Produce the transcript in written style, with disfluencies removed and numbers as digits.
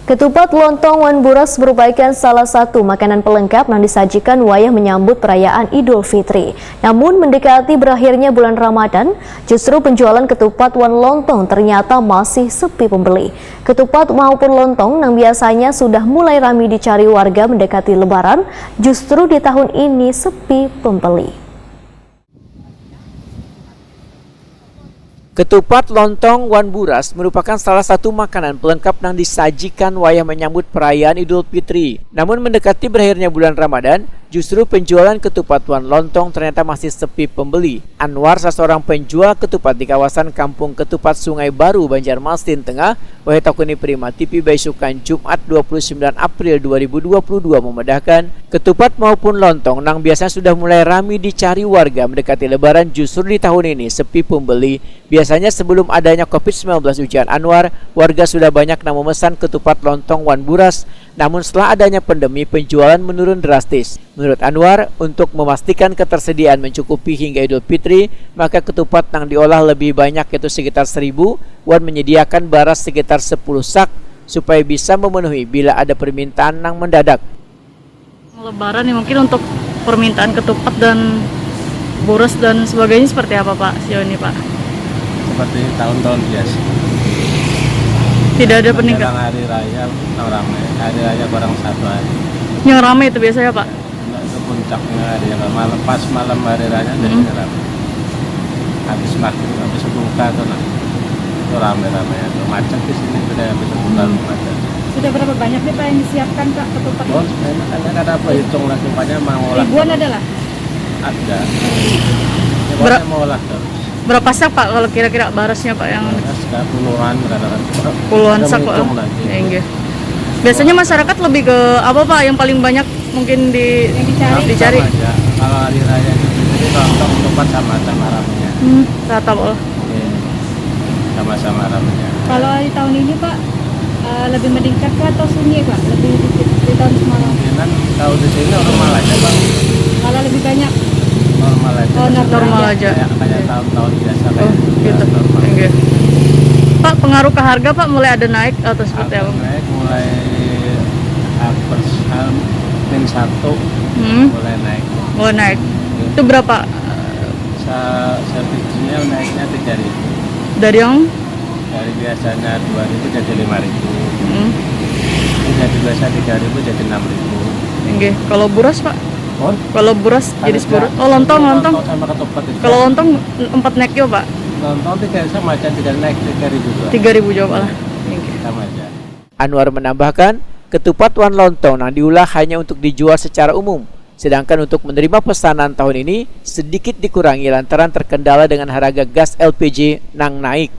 Ketupat lontong wan buras merupakan salah satu makanan pelengkap yang disajikan wayah menyambut perayaan Idul Fitri. Namun mendekati berakhirnya bulan Ramadan, justru penjualan ketupat wan lontong ternyata masih sepi pembeli. Ketupat maupun lontong yang biasanya sudah mulai ramai dicari warga mendekati Lebaran, justru di tahun ini sepi pembeli. Ketupat lontong wan buras merupakan salah satu makanan pelengkap yang disajikan wayah menyambut perayaan Idul Fitri. Namun mendekati berakhirnya bulan Ramadan, justru penjualan ketupat wan lontong ternyata masih sepi pembeli. Anwar, seorang penjual ketupat di kawasan Kampung Ketupat Sungai Baru, Banjarmasin Tengah, Wahetakuni Prima TV Baisukan Jumat 29 April 2022 memedahkan, ketupat maupun lontong yang biasanya sudah mulai ramai dicari warga mendekati Lebaran justru di tahun ini sepi pembeli. Biasanya sebelum adanya COVID-19 ujian Anwar, warga sudah banyak yang memesan ketupat lontong wan buras. Namun setelah adanya pandemi, penjualan menurun drastis. Menurut Anwar, untuk memastikan ketersediaan mencukupi hingga Idul Fitri, maka ketupat yang diolah lebih banyak yaitu sekitar 1.000, wan menyediakan beras sekitar 10 sak supaya bisa memenuhi bila ada permintaan yang mendadak. Lebaran ya, mungkin untuk permintaan ketupat dan buras dan sebagainya seperti apa Pak sejauh ini Pak? Seperti tahun-tahun biasa. Tidak ada peningkatan. Hari raya ramai, hari raya kurang satu hari. Yang ramai itu biasanya Pak? Itu puncaknya hari malam, pas malam hari raya jadi ramai. Habis maghrib, habis buka tuh itu ramai-ramai. Macet di sini sudah habis buka macet. Sudah berapa banyak nih Pak yang disiapkan Pak ketupat? Oh, makanya kan apa hitung lagi banyak mau olah. Ribuan adalah? Ada. Ya, mau olah terus. Berapa sak Pak kalau kira-kira barasnya Pak yang puluhan kadang-kadang. Puluhan sak Pak. Ya, biasanya masyarakat lebih ke apa Pak yang paling banyak mungkin dicari? Aja. Kalau hari raya itu lontong ketupat sama-sama ramenya. Rata Pak. Sama-sama ramenya. Kalau di tahun ini Pak lebih meningkat atau sunyi Pak? Lebih dikit di tahun semalam? Kan tahun di sini normal aja Bang. Kalau lebih banyak? Normal aja. Oh, normal aja. Kayak tahun-tahun biasa kayak gitu. Normal. Okay. Pak, pengaruh ke harga Pak mulai ada naik atau seperti apa? Naik mulai min 1 mulai naik. Mulai naik. Itu berapa? Sebijinya naiknya 3.000. Dari yang? Dari biasanya 2.000 jadi 5.000. Jadi biasa 3.000 jadi 6.000. Okay. Kalau buras Pak? Kalau buras jadi 10. Oh, lontong. Sama ketupat itu. Kalau lontong 4 naik yo Pak? Lontong 3 sama aja, 3 naik 3.000. 3.000 jawab lah. Sama aja. Anwar menambahkan, ketupat wan lontong yang diolah hanya untuk dijual secara umum. Sedangkan untuk menerima pesanan tahun ini sedikit dikurangi lantaran terkendala dengan harga gas LPG yang naik.